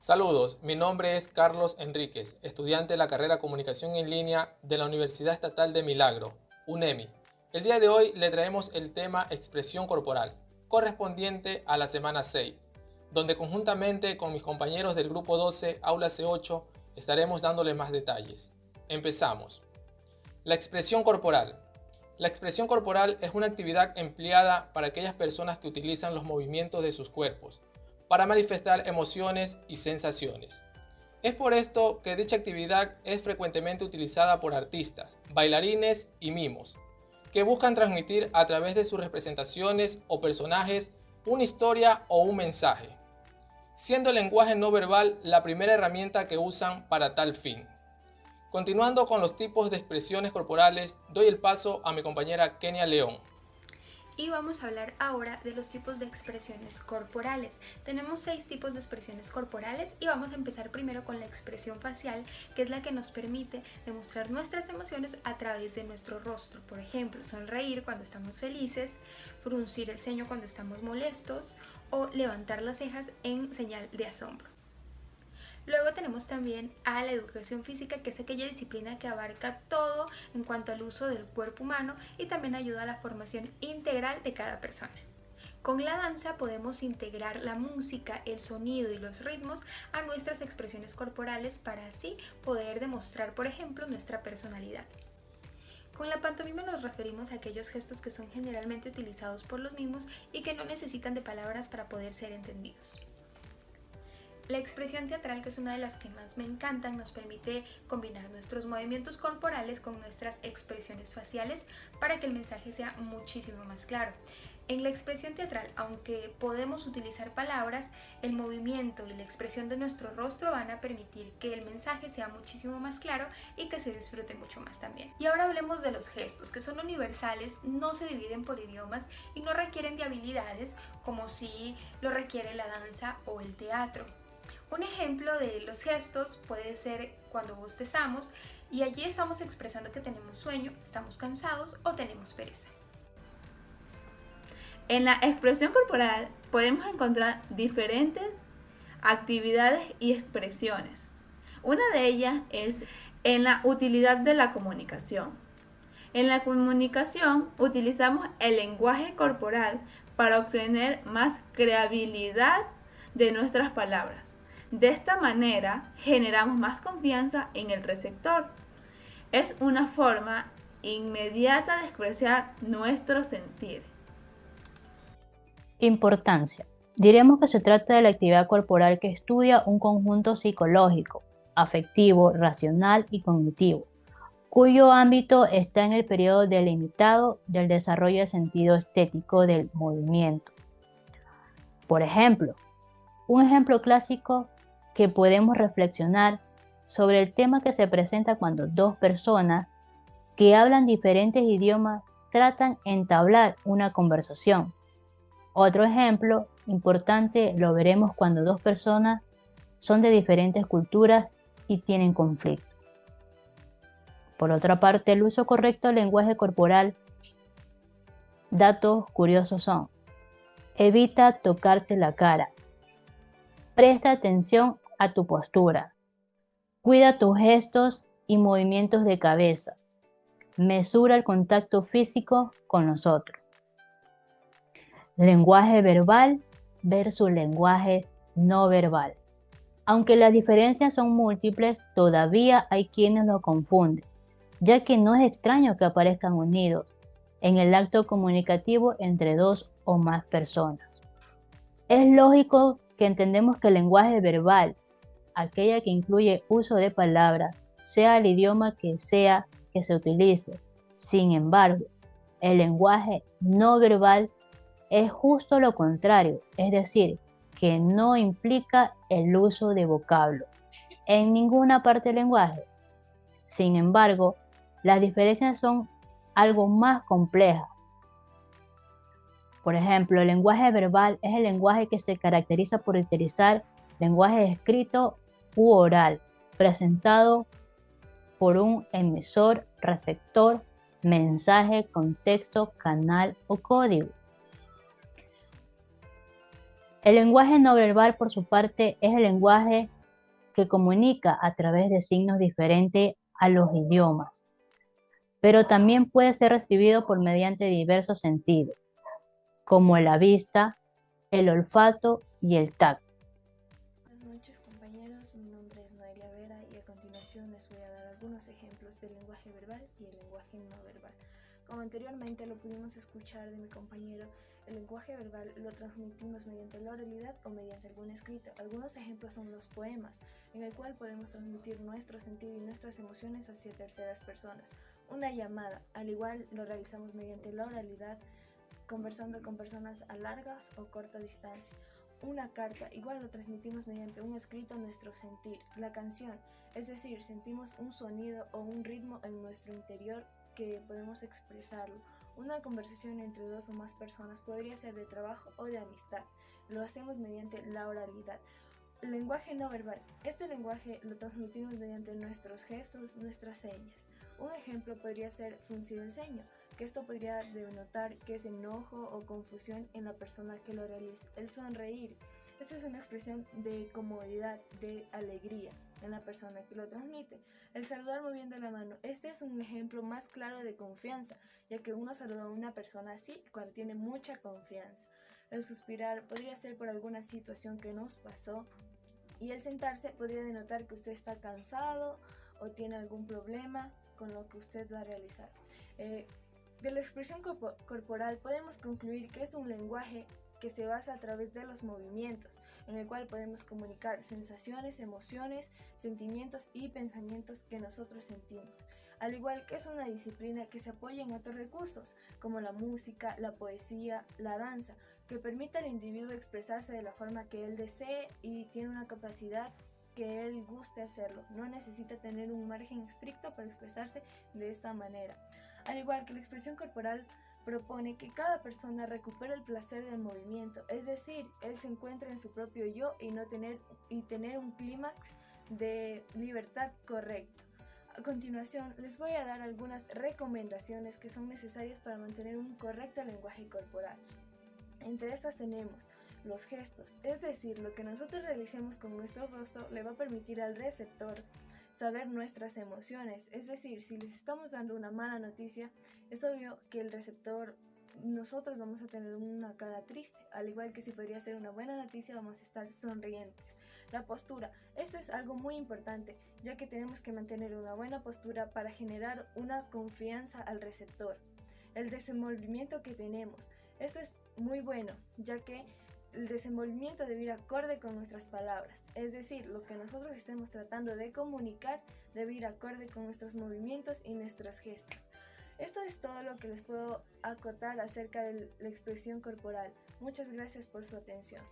Saludos, mi nombre es Carlos Enríquez, estudiante de la carrera Comunicación en Línea de la Universidad Estatal de Milagro, UNEMI. El día de hoy le traemos el tema expresión corporal, correspondiente a la semana 6, donde conjuntamente con mis compañeros del grupo 12, Aula C8, estaremos dándole más detalles. Empezamos. La expresión corporal. La expresión corporal es una actividad empleada para aquellas personas que utilizan los movimientos de sus cuerpos para manifestar emociones y sensaciones. Es por esto que dicha actividad es frecuentemente utilizada por artistas, bailarines y mimos, que buscan transmitir a través de sus representaciones o personajes una historia o un mensaje, siendo el lenguaje no verbal la primera herramienta que usan para tal fin. Continuando con los tipos de expresiones corporales, doy el paso a mi compañera Kenia León. Y vamos a hablar ahora de los tipos de expresiones corporales. Tenemos 6 tipos de expresiones corporales y vamos a empezar primero con la expresión facial, que es la que nos permite demostrar nuestras emociones a través de nuestro rostro. Por ejemplo, sonreír cuando estamos felices, fruncir el ceño cuando estamos molestos o levantar las cejas en señal de asombro. Luego tenemos también a la educación física, que es aquella disciplina que abarca todo en cuanto al uso del cuerpo humano y también ayuda a la formación integral de cada persona. Con la danza podemos integrar la música, el sonido y los ritmos a nuestras expresiones corporales para así poder demostrar, por ejemplo, nuestra personalidad. Con la pantomima nos referimos a aquellos gestos que son generalmente utilizados por los mimos y que no necesitan de palabras para poder ser entendidos. La expresión teatral, que es una de las que más me encantan, nos permite combinar nuestros movimientos corporales con nuestras expresiones faciales para que el mensaje sea muchísimo más claro. En la expresión teatral, aunque podemos utilizar palabras, el movimiento y la expresión de nuestro rostro van a permitir que el mensaje sea muchísimo más claro y que se disfrute mucho más también. Y ahora hablemos de los gestos, que son universales, no se dividen por idiomas y no requieren de habilidades como si lo requiere la danza o el teatro. Un ejemplo de los gestos puede ser cuando bostezamos y allí estamos expresando que tenemos sueño, estamos cansados o tenemos pereza. En la expresión corporal podemos encontrar diferentes actividades y expresiones. Una de ellas es en la utilidad de la comunicación. En la comunicación utilizamos el lenguaje corporal para obtener más creabilidad de nuestras palabras. De esta manera generamos más confianza en el receptor. Es una forma inmediata de expresar nuestro sentir. Importancia. Diremos que se trata de la actividad corporal que estudia un conjunto psicológico, afectivo, racional y cognitivo, cuyo ámbito está en el periodo delimitado del desarrollo del sentido estético del movimiento. Por ejemplo, un ejemplo clásico que podemos reflexionar sobre el tema que se presenta cuando dos personas que hablan diferentes idiomas tratan de entablar una conversación. Otro ejemplo importante lo veremos cuando dos personas son de diferentes culturas y tienen conflicto. Por otra parte, el uso correcto del lenguaje corporal. Datos curiosos son: evita tocarte la cara, presta atención a tu postura, cuida tus gestos y movimientos de cabeza, mesura el contacto físico con los otros. Lenguaje verbal versus lenguaje no verbal. Aunque las diferencias son múltiples, todavía hay quienes lo confunden, ya que no es extraño que aparezcan unidos en el acto comunicativo entre dos o más personas. Es lógico que entendemos que el lenguaje verbal, aquella que incluye uso de palabras, sea el idioma que sea que se utilice. Sin embargo, el lenguaje no verbal es justo lo contrario, es decir, que no implica el uso de vocablo en ninguna parte del lenguaje. Sin embargo, las diferencias son algo más complejas. Por ejemplo, el lenguaje verbal es el lenguaje que se caracteriza por utilizar lenguaje escrito u oral, presentado por un emisor, receptor, mensaje, contexto, canal o código. El lenguaje no verbal, por su parte, es el lenguaje que comunica a través de signos diferentes a los idiomas, pero también puede ser recibido por mediante diversos sentidos, como la vista, el olfato y el tacto. Buenas noches, compañeros, mi nombre es Noelia Vera y a continuación les voy a dar algunos ejemplos del lenguaje verbal y el lenguaje no verbal. Como anteriormente lo pudimos escuchar de mi compañero, el lenguaje verbal lo transmitimos mediante la oralidad o mediante algún escrito. Algunos ejemplos son los poemas, en el cual podemos transmitir nuestro sentido y nuestras emociones hacia terceras personas. Una llamada, al igual lo realizamos mediante la oralidad, conversando con personas a largas o corta distancia. Una carta, igual lo transmitimos mediante un escrito nuestro sentir. La canción, es decir, sentimos un sonido o un ritmo en nuestro interior que podemos expresarlo. Una conversación entre dos o más personas podría ser de trabajo o de amistad. Lo hacemos mediante la oralidad. Lenguaje no verbal. Este lenguaje lo transmitimos mediante nuestros gestos, nuestras señas. Un ejemplo podría ser fruncir el ceño, que esto podría denotar que es enojo o confusión en la persona que lo realiza. El sonreír. Esta es una expresión de comodidad, de alegría en la persona que lo transmite. El saludar moviendo la mano. Este es un ejemplo más claro de confianza, ya que uno saluda a una persona así cuando tiene mucha confianza. El suspirar podría ser por alguna situación que nos pasó, y el sentarse podría denotar que usted está cansado o tiene algún problema con lo que usted va a realizar. De la expresión corporal podemos concluir que es un lenguaje que se basa a través de los movimientos, en el cual podemos comunicar sensaciones, emociones, sentimientos y pensamientos que nosotros sentimos. Al igual que es una disciplina que se apoya en otros recursos, como la música, la poesía, la danza, que permite al individuo expresarse de la forma que él desee y tiene una capacidad que él guste hacerlo. No necesita tener un margen estricto para expresarse de esta manera. Al igual que la expresión corporal propone que cada persona recupere el placer del movimiento, es decir, él se encuentra en su propio yo y tener un clímax de libertad correcto. A continuación, les voy a dar algunas recomendaciones que son necesarias para mantener un correcto lenguaje corporal. Entre estas tenemos los gestos, es decir, lo que nosotros realicemos con nuestro rostro le va a permitir al receptor saber nuestras emociones, es decir, si les estamos dando una mala noticia, es obvio que el receptor, nosotros vamos a tener una cara triste, al igual que si podría ser una buena noticia, vamos a estar sonrientes. La postura, esto es algo muy importante, ya que tenemos que mantener una buena postura para generar una confianza al receptor. El desenvolvimiento que tenemos, esto es muy bueno, ya que el desenvolvimiento debe ir acorde con nuestras palabras, es decir, lo que nosotros estemos tratando de comunicar debe ir acorde con nuestros movimientos y nuestros gestos. Esto es todo lo que les puedo acotar acerca de la expresión corporal. Muchas gracias por su atención.